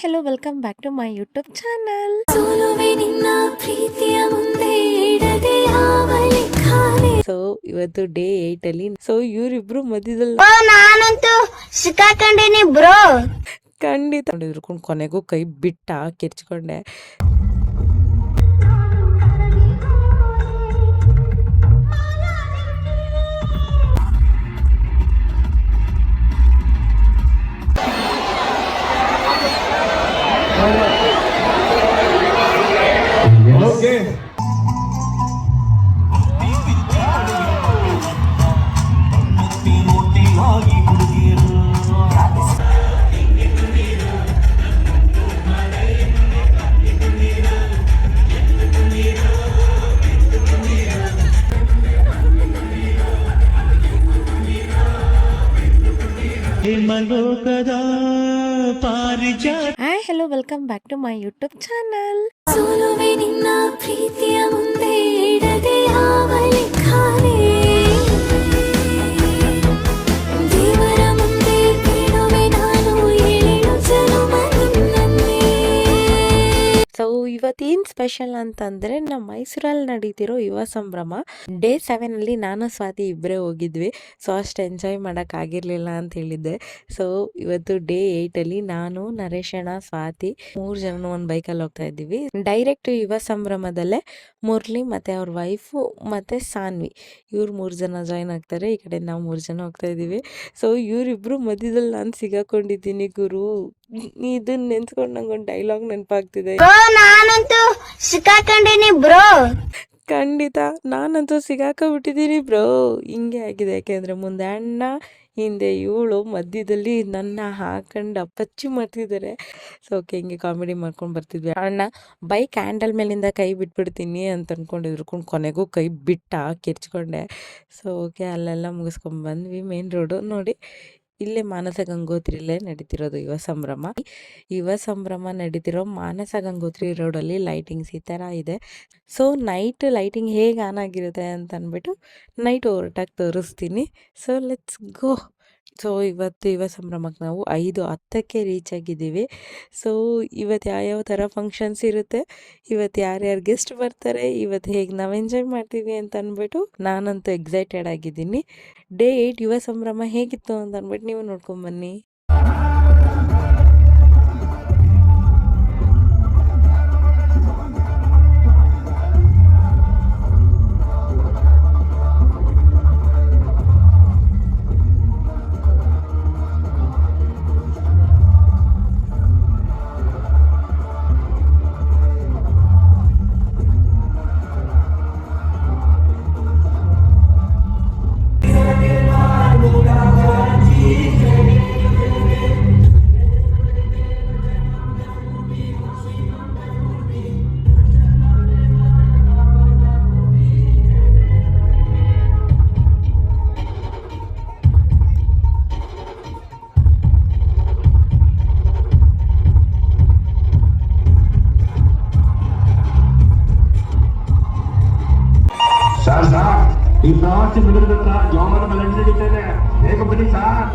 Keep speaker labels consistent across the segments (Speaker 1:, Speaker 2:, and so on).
Speaker 1: Hello welcome back to my YouTube channel. So ಇವತ್ತು day 8 ಅಲ್ಲಿ so ಇವರಿಬ್ರು ಮಧ್ಯದಲ್ಲಿ
Speaker 2: ನಾನಂತೂ ಸಿಕ್ಕಾಕೊಂಡಿನಿ ಬ್ರೋ.
Speaker 1: ಖಂಡಿತ ಹಿಡ್ಕೊಂಡು ಕೊನೆಗೂ ಕೈ ಬಿಟ್ಟ ಕಿರ್ಚ್ಕೊಂಡೆ. Hi hello welcome back to my YouTube channel. So ಇವತ್ತೇನು ಸ್ಪೆಷಲ್ ಅಂತಂದರೆ ನಮ್ಮ ಮೈಸೂರಲ್ಲಿ ನಡೀತಿರೋ ಯುವ ಸಂಭ್ರಮ ಡೇ 7 ಅಲ್ಲಿ ನಾನು ಸ್ವಾತಿ ಇಬ್ಬರೇ ಹೋಗಿದ್ವಿ. ಸೊ ಅಷ್ಟು ಎಂಜಾಯ್ ಮಾಡೋಕ್ಕಾಗಿರಲಿಲ್ಲ ಅಂತ ಹೇಳಿದ್ದೆ. ಸೊ ಇವತ್ತು ಡೇ 8 ಅಲ್ಲಿ ನಾನು, ನರೇಶಣ್ಣ, ಸ್ವಾತಿ 3 ಜನ ಒಂದು ಬೈಕಲ್ಲಿ ಹೋಗ್ತಾ ಇದ್ದೀವಿ. ಡೈರೆಕ್ಟ್ ಯುವ ಸಂಭ್ರಮದಲ್ಲೇ ಮುರಳಿ ಮತ್ತು ಅವ್ರ ವೈಫು ಮತ್ತು ಸಾನ್ವಿ ಇವ್ರು 3 ಜನ ಜಾಯ್ನ್ ಆಗ್ತಾರೆ. ಈ ಕಡೆ ನಾವು 3 ಜನ ಹೋಗ್ತಾ ಇದ್ದೀವಿ. ಸೊ ಇವರಿಬ್ರು ಮಧ್ಯದಲ್ಲಿ ನಾನು ಸಿಗಾಕೊಂಡಿದ್ದೀನಿ ಗುರು. ಇದನ್ನ ನೆನ್ಸ್ಕೊಂಡು ನಂಗೊಂದು ಡೈಲಾಗ್ ನೆನಪಾಗ್ತಿದೆ.
Speaker 2: ನಾನಂತೂ ಸಿಕ್ಕಾಕೊಂಡಿನಿ ಬ್ರೋ.
Speaker 1: ಖಂಡಿತ ನಾನಂತೂ ಸಿಗಾಕೊಂಡ್ಬಿಟ್ಟಿದ್ದೀನಿ ಬ್ರೋ. ಹಿಂಗೆ ಆಗಿದೆ, ಯಾಕೆಂದ್ರೆ ಮುಂದೆ ಅಣ್ಣ, ಹಿಂದೆ ಇವಳು, ಮಧ್ಯದಲ್ಲಿ ನನ್ನ ಹಾಕೊಂಡು ಅಪ್ಪಚ್ಚಿ ಮಾಡ್ತಿದ್ದಾರೆ. ಸೊ ಓಕೆ, ಹಿಂಗೆ ಕಾಮಿಡಿ ಮಾಡ್ಕೊಂಡು ಬರ್ತಿದ್ವಿ. ಅಣ್ಣ ಬೈಕ್ ಹ್ಯಾಂಡಲ್ ಮೇಲಿಂದ ಕೈ ಬಿಟ್ಬಿಡ್ತೀನಿ ಅಂತ ಅನ್ಕೊಂಡಿದ್ರು. ಕೊನೆಗೂ ಕೈ ಬಿಟ್ಟ ಕಿರ್ಚ್ಕೊಂಡೆ. ಸೊ ಓಕೆ, ಅಲ್ಲೆಲ್ಲ ಮುಗಿಸ್ಕೊಂಡು ಬಂದ್ವಿ. ಮೇನ್ ರೋಡು ನೋಡಿ, ಇಲ್ಲೇ ಮಾನಸ ಗಂಗೋತ್ರಿಲೇ ನಡೀತಿರೋದು ಯುವ ಸಂಭ್ರಮ. ಯುವ ಸಂಭ್ರಮ ನಡೀತಿರೋ ಮಾನಸ ಗಂಗೋತ್ರಿ ರೋಡಲ್ಲಿ ಲೈಟಿಂಗ್ಸ್ ಈ ಥರ ಇದೆ. ಸೊ ನೈಟ್ ಲೈಟಿಂಗ್ ಹೇಗೆ ಆನ್ ಆಗಿರುತ್ತೆ ಅಂತ ಅಂದ್ಬಿಟ್ಟು ನೈಟ್ ಹೊರಟಾಗಿ ತೋರಿಸ್ತೀನಿ. So let's go. ಸೊ ಇವತ್ತು ಯುವ ಸಂಭ್ರಮಕ್ಕೆ ನಾವು 5:10ಕ್ಕೆ ರೀಚ್ ಆಗಿದ್ದೀವಿ. ಸೊ ಇವತ್ತು ಯಾವ್ಯಾವ ಥರ ಫಂಕ್ಷನ್ಸ್ ಇರುತ್ತೆ, ಇವತ್ತು ಯಾರ್ಯಾರು ಗೆಸ್ಟ್ ಬರ್ತಾರೆ, ಇವತ್ತು ಹೇಗೆ ನಾವು ಎಂಜಾಯ್ ಮಾಡ್ತೀವಿ ಅಂತ ಅಂದ್ಬಿಟ್ಟು ನಾನಂತೂ ಎಕ್ಸೈಟೆಡ್ ಆಗಿದ್ದೀನಿ. ಡೇ 8 ಯುವ ಸಂಭ್ರಮ ಹೇಗಿತ್ತು ಅಂತ ಅಂದ್ಬಿಟ್ಟು ನೀವು ನೋಡ್ಕೊಂಬನ್ನಿ.
Speaker 3: ಈ ಪ್ರವಾಸಿ ಮಂದಿರದ ಜೋಮನ ಮೇಲೆ ನಡೀತದೆ. ಹೇಗ ಬನ್ನಿ ಸಾರ್.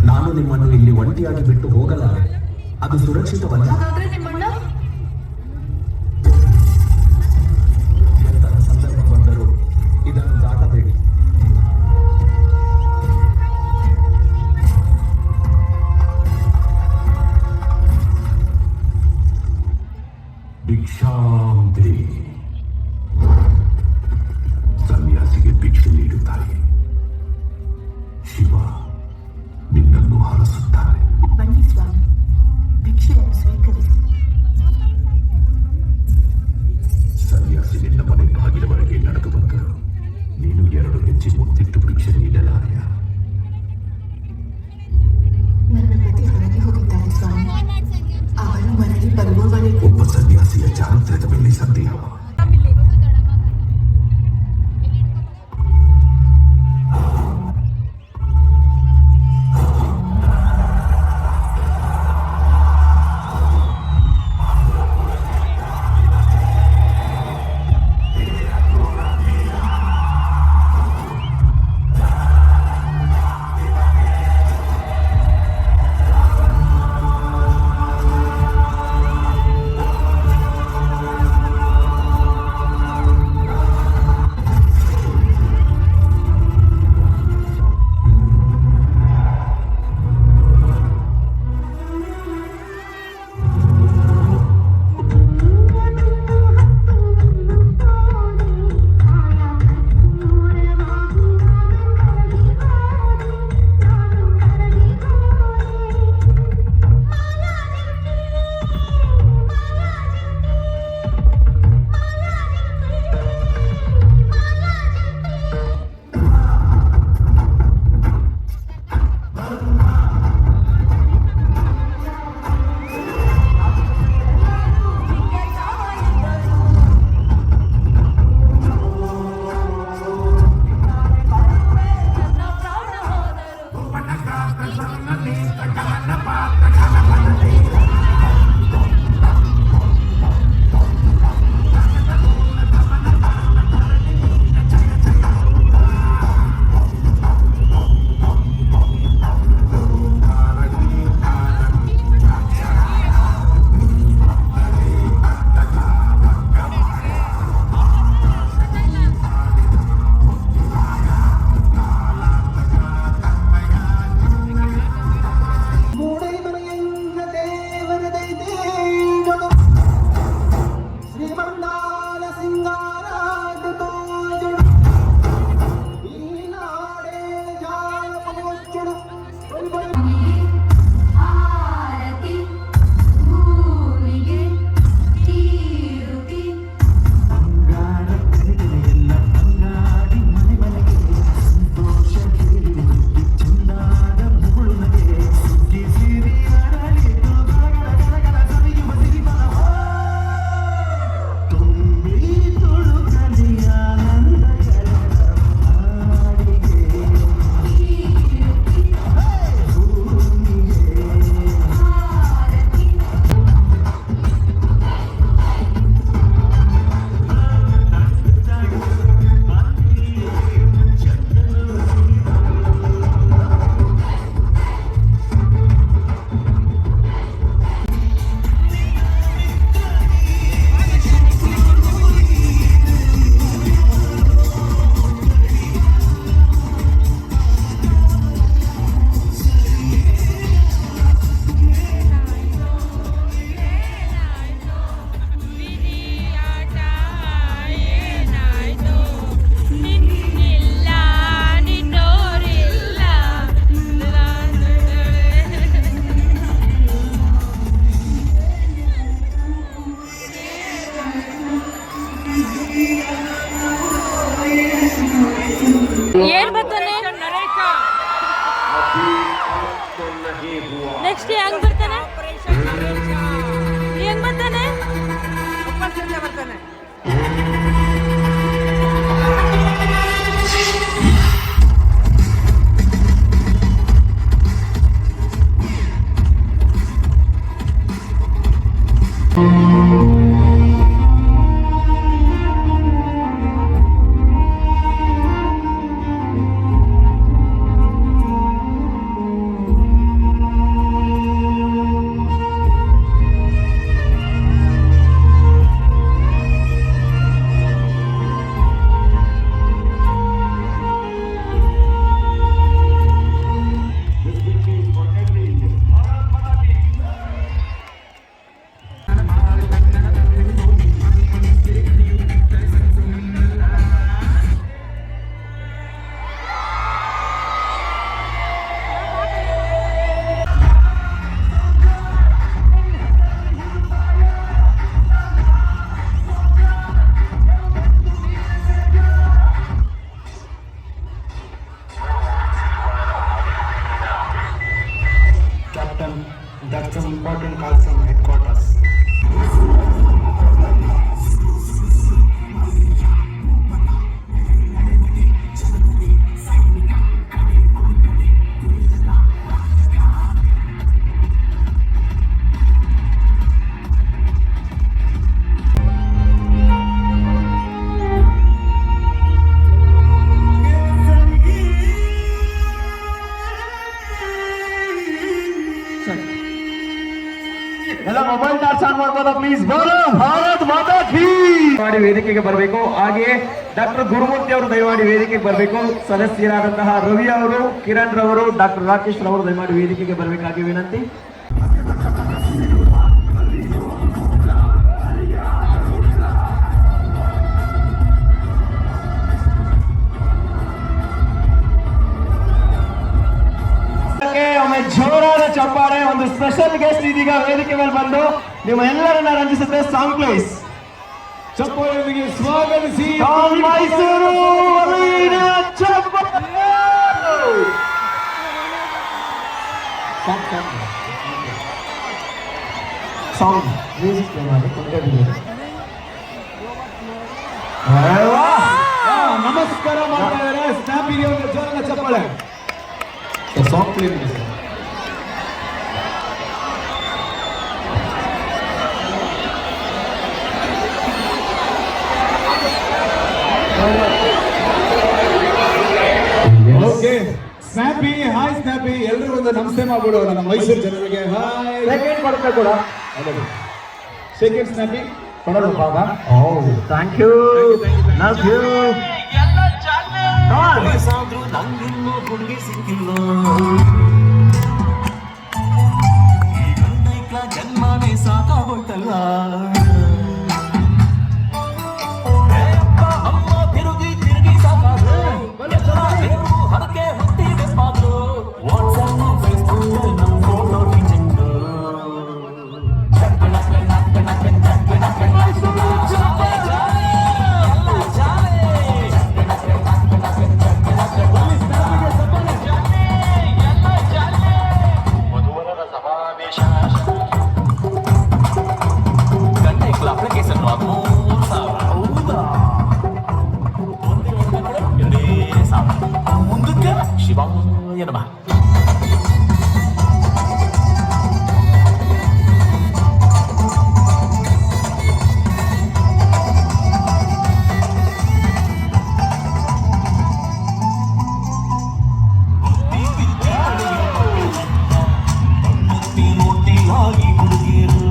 Speaker 4: ನಾನು ನಿಮ್ಮನ್ನು ಇಲ್ಲಿ ಒಂಟಿಯಾಗಿ ಬಿಟ್ಟು ಹೋಗಲಾರೆ. ಅದು ಸುರಕ್ಷಿತವಲ್ಲ.
Speaker 5: ಹಾಗಾದ್ರೆ ನಿಮ್ಮಣ್ಣ
Speaker 4: ಎಂತಹ ಸಂದರ್ಭ ಬಂದರೂ ಇದನ್ನು ದಾಟಬೇಡಿ.
Speaker 3: ಭಿಕ್ಷಾಂತೆ ಸನ್ಯಾಸಿಗೆ ಭಿಕ್ಷೆ ನೀಡುತ್ತಾರೆ. ಶಿವ ನಿನ್ನನ್ನು ಹರಸುತ್ತಾರೆ.
Speaker 5: ಬನ್ನಿ ಸ್ವಾಮಿ, ಭಿಕ್ಷೆಯನ್ನು ಸ್ವೀಕರಿಸಿ.
Speaker 3: ಸನ್ಯಾಸಿ ನಿನ್ನ ಮನೆ ಬಾಗಿಲವರೆಗೆ ನಡೆದು ಬಂದರು. ನೀನು 2 ಹೆಜ್ಜೆ ಮುತ್ತಿಟ್ಟು ಭಿಕ್ಷೆ ನೀಡಲಾರೆಯ?
Speaker 5: ನನ್ನ ಪತಿ ಹೊರಗೆ ಹೋಗಿದ್ದಾರೆ ಸ್ವಾಮಿ. ಅವರು ಮರಳಿ ಬರುವವರೆಗೆ
Speaker 3: ಒಬ್ಬ ಸನ್ಯಾಸಿಯ ಚಾರಿತ್ರ್ಯದ ಮೇಲೆ ಸಂದೇಹ.
Speaker 1: ಏನ್ ಬರ್ತಾನೆ ನೆಕ್ಸ್ಟ್ ಹೆಂಗ್ ಬರ್ತಾನೆ ಹೆಂಗ್ ಬರ್ತಾನೆ
Speaker 6: That's some important calls from headquarters.
Speaker 7: ಎಲ್ಲ ಮೊಬೈಲ್ ಚಾರ್ಜ್ ಆನ್ ಮಾಡ್ಬೋದಾ ಪ್ಲೀಸ್? ಭಾರತ್ ಮಾತಾ ಕೀ ಮಾಡಿ ವೇದಿಕೆಗೆ ಬರಬೇಕು. ಹಾಗೆಯೇ ಡಾಕ್ಟರ್ ಗುರುಮೂರ್ತಿ ಅವರು ದಯಮಾಡಿ ವೇದಿಕೆಗೆ ಬರಬೇಕು. ಸದಸ್ಯರಾದಂತಹ ರವಿ ಅವರು, ಕಿರಣ್ ರವರು, ಡಾಕ್ಟರ್ ರಾಕೇಶ್ ರವರು ದಯಮಾಡಿ ವೇದಿಕೆಗೆ ಬರಬೇಕಾಗಿ ವಿನಂತಿ. ಒಮ್ಮೆ ಜೋರಾದ ಚಪ್ಪಾಳೆ. ಒಂದು ಸ್ಪೆಷಲ್ ಗೆಸ್ಟ್ ಇದೀಗ ವೇದಿಕೆ ಮೇಲೆ ಬಂದು ನಿಮ್ಮ ಎಲ್ಲರನ್ನ ರಂಜಿಸುತ್ತೆ. ಸಾಂಗ್ ಪ್ಲೇಸ್
Speaker 6: ಚಪ್ಪಾಳೆಯೊಂದಿಗೆ ಸ್ವಾಗತಿಸಿ
Speaker 7: ಮೈಸೂರು ವಲಯದ ಚಪ್ಪಾಳೆ. ಸಾಂಗ್ ಮ್ಯೂಸಿಕ್ ಪ್ಲೇ ಮಾಡಿ
Speaker 6: ನಮಸ್ಕಾರ ಮಾಡ್ತಾ ಇದ್ದಾರೆ. ಸ್ನ್ಯಾಪಿಗೆ ಒಂದು ಜೋರಾದ ಚಪ್ಪಾಳೆ. ಸಾಂಗ್ ಪ್ಲೇ ಮಾಡಿ ಸರ್. ಓಕೆ ಸ್ನ್ಯಾಪಿ, ಹಾಯ್ ಸ್ನ್ಯಾಪಿ, ಎಲ್ರಿಗೂ ಒಂದು ನಮಸ್ತೆ ಮಾಡ್ಬಿಡು ನಮ್ಮ ಮೈಸೂರು ಜನರಿಗೆ. ಹಾಯ್
Speaker 7: ಸೆಕೆಂಡ್ ಕೊಡ್ತಾ ಕೂಡ
Speaker 6: ಸೆಕೆಂಡ್ ಸ್ನ್ಯಾಪಿ
Speaker 7: ಕೊಡೋದು ಬಾಬಾ. Thank you, love you.
Speaker 8: ನಂಗಿನ್ನೂ ಹುಡುಗಿ ಸಿಕ್ಕಿಲ್ಲ, ಜನ್ಮನೇ ಸಾಕಾಗೋಯ್ತಲ್ಲ. ಅಮ್ಮ ತಿರುಗಿ ತಿರುಗಿ ಸಾಕಾದ್ರು, ಹರಕೆ ಹೊತ್ತಿಗೆ ಪಾದ್ರು. ವಾಟ್ಸಪ್ ಫೇಸ್ಬುಕ್ ನಮ್ಮ ಫೋಟೋ ರಿಜೆಕ್ಟ್. ಮುಂದಕ್ಕೆ ಶಿವಾಯ ನಮಃ. ನೋಟಿಯಾಗಿ ಹುಡುಗಿರು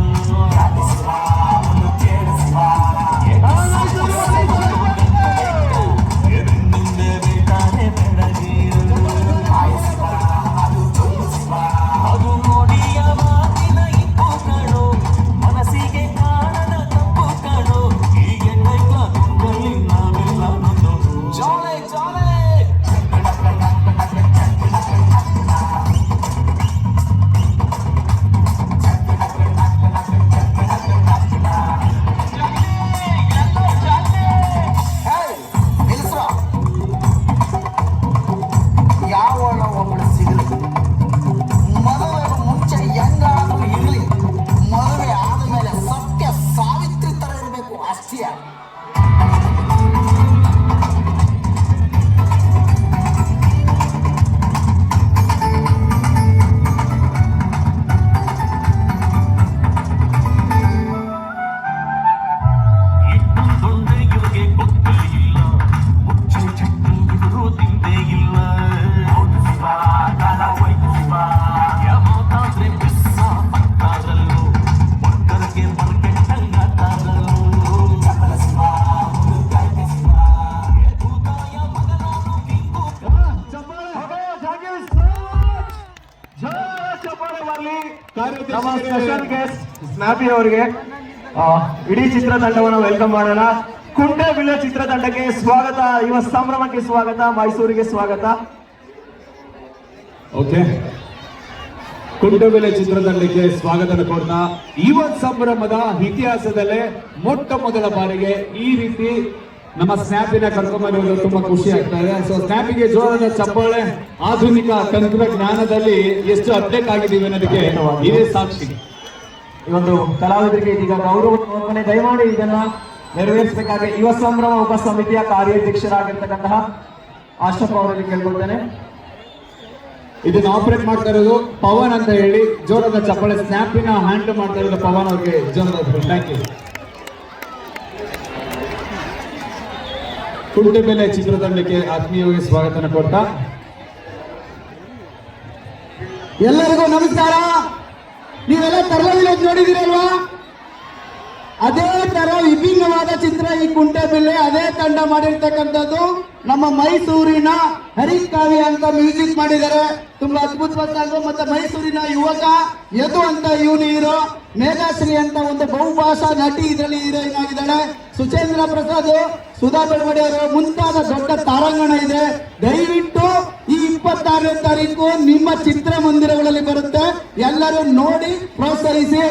Speaker 8: ಅದು ನೋಡಿಯ ಮಾತಿನ ಇಪ್ಪು ಕಣೋ, ಮನಸ್ಸಿಗೆ ಕಾಣದ ತಪ್ಪು ಕಣೋ. ಹೀಗೆ ಕೈಲಿ ನಾವೆಲ್ಲ ನೊಂದು ಜಾಲೆ ಜಾಲೆ.
Speaker 9: ಯಾವಳ ಒಬ್ಬಳು ಸಿಗಲಿ, ಮದುವೆ ಮುಂಚೆ ಹೆಂಗಾದ್ರೂ ಇರಲಿ, ಮದುವೆ ಆದಮೇಲೆ ಸತ್ಯ ಸಾವಿತ್ರಿ ತರ ಇರಬೇಕು ಅಷ್ಟೇ.
Speaker 8: ಇಟ್ಟುಕೊಂಡೆ ಇವ್ರಿಗೆ ಗೊತ್ತೇ ಇಲ್ಲ, ಮುಚ್ಚೆ ಚಿಟ್ಟು ಇವರು ತಿಂದೇ ಇಲ್ಲ. ಯಾವಾಗಾದ್ರೆ ಬಿಸ್ಸ ಅಕ್ಕಾರಲ್ಲೂ, ಒಕ್ಕರಿಗೆ ಬರ್ಕೆಟ್ಟಂಗಾತಾರಲ್ಲೂ. ಭೂತಾಯ ಮಗನಾನು ಕಿಂಕು
Speaker 7: ಚಪ್ಪಾಳೆ ಬರಲಿ ನಮ್ಮ ಸ್ಪೆಷಲ್ ಗೆಸ್ಟ್ ಸ್ನ್ಯಾಪಿ ಅವರಿಗೆ. ಇಡೀ ಚಿತ್ರತಂಡವನ್ನು ವೆಲ್ಕಮ್ ಮಾಡೋಣ. ಕುಂಟೆಬಿಲ್ಲೆ ಚಿತ್ರತಂಡಕ್ಕೆ ಸ್ವಾಗತ, ಯುವ ಸಂಭ್ರಮಕ್ಕೆ ಸ್ವಾಗತ, ಮೈಸೂರಿಗೆ ಸ್ವಾಗತ.
Speaker 6: ಓಕೆ, ಕುಂಟೆಬಿಲ್ಲೆ ಚಿತ್ರತಂಡಕ್ಕೆ ಸ್ವಾಗತ ಕೊಡ್ತಾ ಯುವ ಸಂಭ್ರಮದ ಇತಿಹಾಸದಲ್ಲೇ ಮೊಟ್ಟ ಮೊದಲ ಬಾರಿಗೆ ಈ ರೀತಿ ನಮ್ಮ ಸ್ನ್ಯಾಪಿನ ಕರ್ಕೊಂಡ್ಬರೋದು ತುಂಬಾ ಖುಷಿ ಆಗ್ತಾ ಇದೆ. ಸೊ ಸ್ನ್ಯಾಪಿಗೆ ಜೋರಾದ ಚಪ್ಪಾಳೆ. ಆಧುನಿಕ ತಂತ್ರಜ್ಞಾನದಲ್ಲಿ ಎಷ್ಟು ಅಪ್ಡೇಟ್ ಆಗಿದ್ದೀವಿ ಅನ್ನೋದಕ್ಕೆ ಇದೇ ಸಾಕ್ಷಿ.
Speaker 7: ಈ ಒಂದು ಕಲಾವಿದರಿಗೆ ಇದೀಗ ಗೌರವ ದಯಮಾಡಿ ಇದನ್ನ ನೆರವೇರಿಸಬೇಕಾಗಿ ಯುವ ಸಂಭ್ರಮ ಉಪ ಸಮಿತಿಯ ಕಾರ್ಯಾಧ್ಯಕ್ಷರಾಗಿರ್ತಕ್ಕಂತಹ ಆಶಪ್ಪ ಅವರಲ್ಲಿ ಕೇಳ್ಕೊಳ್ತೇನೆ.
Speaker 6: ಇದನ್ನ ಆಪರೇಟ್ ಮಾಡ್ತಾ ಇರೋದು ಪವನ್ ಅಂತ ಹೇಳಿ. ಜೋರಾದ ಚಪ್ಪಾಳೆ. ಸ್ನ್ಯಾಪಿನ ಹ್ಯಾಂಡಲ್ ಮಾಡ್ತಾ ಇರೋದು ಪವನ್ ಅವ್ರಿಗೆ ಜೋರಾದ ಥ್ಯಾಂಕ್ ಯು. ಕುಂಟೆಬೆಲೆ ಚಿತ್ರತಂಡಕ್ಕೆ ಆತ್ಮೀಯವಾಗಿ ಸ್ವಾಗತನ ಕೊಡ್ತಾ
Speaker 9: ಎಲ್ಲರಿಗೂ ನಮಸ್ಕಾರ. ನೀವೆಲ್ಲ ತರಲ ವಿಲೇಜ್ ನೋಡಿದಿರಲ್ವಾ? ಅದೇ ತರ ವಿಭಿನ್ನವಾದ ಚಿತ್ರ ಈ ಕುಂಟೆಬಿಲ್ಲೆ. ಅದೇ ತಂಡ ಮಾಡಿರ್ತಕ್ಕಂಥದ್ದು ನಮ್ಮ ಮೈಸೂರಿನ ಹರಿಕಾವ್ಯ ಅಂತ ಮ್ಯೂಸಿಕ್ ಮಾಡಿದ್ದಾರೆ. ತುಂಬಾ ಅದ್ಭುತವಾದ ಸಾಂಗು. ಮತ್ತೆ ಮೈಸೂರಿನ ಯುವಕ ಯದು ಅಂತ ಇವನು ಹೀರೋ. ಮೇಘಾಶ್ರೀ ಅಂತ ಒಂದು ಬಹುಭಾಷಾ ನಟಿ ಇದರಲ್ಲಿ ಹೀರೋಯಿನ್ ಆಗಿದ್ದಾಳೆ. ಸುಚೇಂದ್ರ ಪ್ರಸಾದ್, ಸುಧಾ ಬೆಳವಡಿ ಅವರು ಮುಂತಾದ ದೊಡ್ಡ ತಾರಾಂಗಣ ಇದೆ. ದಯವಿಟ್ಟು ಈ 26ನೇ ತಾರೀಕು ನಿಮ್ಮ ಚಿತ್ರಮಂದಿರಗಳಲ್ಲಿ ಬರುತ್ತೆ. ಎಲ್ಲರೂ ನೋಡಿ ಪ್ರೋತ್ಸಾಹಿಸಿ.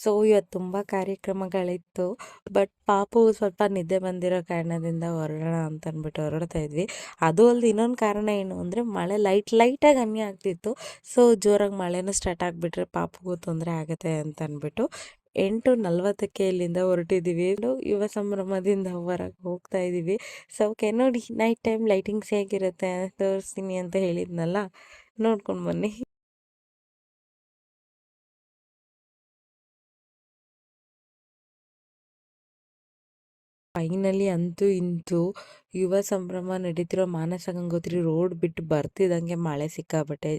Speaker 1: ಸೊ ಇವತ್ತು ತುಂಬ ಕಾರ್ಯಕ್ರಮಗಳಿತ್ತು. ಬಟ್ ಪಾಪು ಸ್ವಲ್ಪ ನಿದ್ದೆ ಬಂದಿರೋ ಕಾರಣದಿಂದ ಹೊರಡೋಣ ಅಂತ ಅಂದ್ಬಿಟ್ಟು ಹೊರಡ್ತಾ ಇದ್ವಿ. ಅದು ಅಲ್ಲದೆ ಇನ್ನೊಂದು ಕಾರಣ ಏನು ಅಂದರೆ ಮಳೆ ಲೈಟಾಗಿ ಹನಿ ಆಗ್ತಿತ್ತು. ಸೊ ಜೋರಾಗಿ ಮಳೆನೂ ಸ್ಟಾರ್ಟ್ ಆಗಿಬಿಟ್ರೆ ಪಾಪುಗೂ ತೊಂದರೆ ಆಗುತ್ತೆ ಅಂತ ಅಂದ್ಬಿಟ್ಟು 8:40ಕ್ಕೆ ಇಲ್ಲಿಂದ ಹೊರಟಿದ್ದೀವಿ. ಯುವ ಸಂಭ್ರಮದಿಂದ ಹೊರಗೆ ಹೋಗ್ತಾ ಇದ್ದೀವಿ. ಸೊ ಓಕೆ ನೋಡಿ ನೈಟ್ ಟೈಮ್ ಲೈಟಿಂಗ್ಸ್ ಹೇಗಿರುತ್ತೆ ತೋರಿಸ್ತೀನಿ ಅಂತ ಹೇಳಿದ್ನಲ್ಲ, ನೋಡ್ಕೊಂಡು ಬನ್ನಿ. ಫೈನಲಿ ಅಂತೂ ಇಂತೂ ಯುವ ಸಂಭ್ರಮ ನಡೀತಿರೋ ಮಾನಸ ಗಂಗೋತ್ರಿ ರೋಡ್ ಬಿಟ್ಟು ಬರ್ತಿದ್ದಂಗೆ ಮಳೆ ಸಿಕ್ಕಾಬಟ್ಟೆ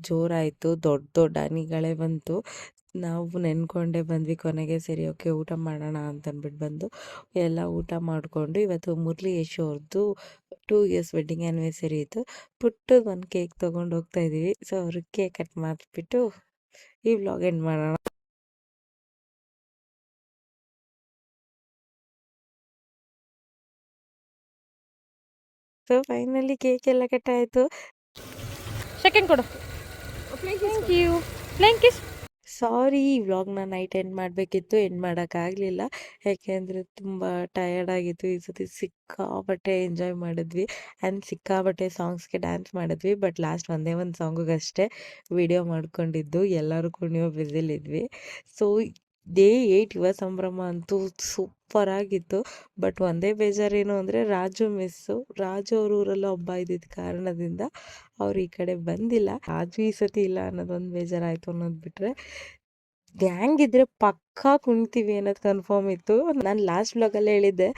Speaker 1: ಜೋರಾಯಿತು. ದೊಡ್ಡ ಹನಿಗಳೇ ಬಂತು. ನಾವು ನೆನ್ಕೊಂಡೇ ಬಂದ್ವಿ ಕೊನೆಗೆ. ಸರಿ ಓಕೆ ಊಟ ಮಾಡೋಣ ಅಂತಂದ್ಬಿಟ್ಟು ಬಂದು ಎಲ್ಲ ಊಟ ಮಾಡಿಕೊಂಡು ಇವತ್ತು ಮುರಳಿ ಯಶು ಅವ್ರದ್ದು 2 ಇಯರ್ಸ್ ವೆಡ್ಡಿಂಗ್ ಆ್ಯನಿವರ್ಸರಿ ಇತ್ತು. ಪುಟ್ಟದ್ದು ಒಂದು ಕೇಕ್ ತೊಗೊಂಡು ಹೋಗ್ತಾ ಇದ್ದೀವಿ. ಸೊ ಅವ್ರಿಗೆ ಕೇಕ್ ಕಟ್ ಮಾಡಿಬಿಟ್ಟು ಈ ವ್ಲಾಗ್ ಎಂಡ್ ಮಾಡೋಣ. ಸೊ ಫೈನಲಿ ಕೇಕ್ ಎಲ್ಲ ಕಟ್ ಆಯಿತು. ಸೆಕೆಂಡ್ ಕೊಡು. Thank you. ಸಾರಿ, ಈ ವ್ಲಾಗ್ನ ನೈಟ್ ಎಂಡ್ ಮಾಡಬೇಕಿತ್ತು, ಎಂಡ್ ಮಾಡೋಕ್ಕಾಗಲಿಲ್ಲ. ಯಾಕೆಂದರೆ ತುಂಬ ಟಯರ್ಡ್ ಆಗಿತ್ತು. ಈ ಸತಿ ಸಿಕ್ಕಾಪಟ್ಟೆ ಎಂಜಾಯ್ ಮಾಡಿದ್ವಿ ಆ್ಯಂಡ್ ಸಿಕ್ಕಾಪಟ್ಟೆ ಸಾಂಗ್ಸ್ಗೆ ಡ್ಯಾನ್ಸ್ ಮಾಡಿದ್ವಿ. ಬಟ್ ಲಾಸ್ಟ್ ಒಂದೇ ಒಂದು ಸಾಂಗಿಗಷ್ಟೇ ವಿಡಿಯೋ ಮಾಡ್ಕೊಂಡಿದ್ದು. ಎಲ್ಲರೂ ಕುಣಿಯೋ ಬ್ಯುಸಿಲಿದ್ವಿ. ಸೊ ಡೇ 8 ಯುವ ಸಂಭ್ರಮ ಅಂತೂ ಸೂಪರಾಗಿತ್ತು. ಬಟ್ ಒಂದೇ ಬೇಜಾರೇನು ಅಂದರೆ ರಾಜು ಅವ್ರ ಊರಲ್ಲಿ ಹಬ್ಬ ಇದ್ದಿದ್ದ ಕಾರಣದಿಂದ ಅವ್ರು ಈ ಕಡೆ ಬಂದಿಲ್ಲ. ರಾಜು ಈ ಸತಿ ಇಲ್ಲ ಅನ್ನೋದೊಂದು ಬೇಜಾರಾಯಿತು ಅನ್ನೋದು ಬಿಟ್ಟರೆ ಗ್ಯಾಂಗ್ ಇದ್ದರೆ ಪಕ್ಕಾ ಕುಣಿತೀವಿ ಅನ್ನೋದು ಕನ್ಫರ್ಮ್ ಇತ್ತು. ನಾನು ಲಾಸ್ಟ್ ವ್ಲಾಗಲ್ಲೇ ಹೇಳಿದ್ದೆ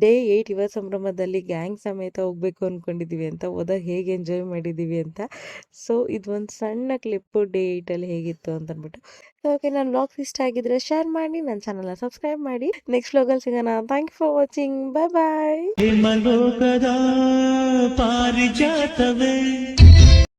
Speaker 1: ಡೇ 8 ಯುವ ಸಂಭ್ರಮದಲ್ಲಿ ಗ್ಯಾಂಗ್ ಸಮೇತ ಹೋಗ್ಬೇಕು ಅಂದ್ಕೊಂಡಿದ್ದೀವಿ ಅಂತ. ಹೋದಾಗ ಹೇಗೆ ಎಂಜಾಯ್ ಮಾಡಿದ್ದೀವಿ ಅಂತ. ಸೊ ಇದೊಂದು ಸಣ್ಣ ಕ್ಲಿಪ್ಪು ಡೇ 8ಅಲ್ಲಿ ಹೇಗಿತ್ತು ಅಂತ ಅಂದ್ಬಿಟ್ಟು. ಓಕೆ, ನನ್ನ ವ್ಲಾಗ್ಸ್ ಇಷ್ಟ ಆಗಿದ್ರೆ ಶೇರ್ ಮಾಡಿ, ನನ್ನ ಚಾನಲ್ನ ಸಬ್ಸ್ಕ್ರೈಬ್ ಮಾಡಿ. ನೆಕ್ಸ್ಟ್ ವ್ಲಾಗಲ್ಲಿ ಸಿಗೋಣ. Thank you for watching. Bye.
Speaker 8: ಮನೋಗದ ಪಾರಿಜಾತವೇ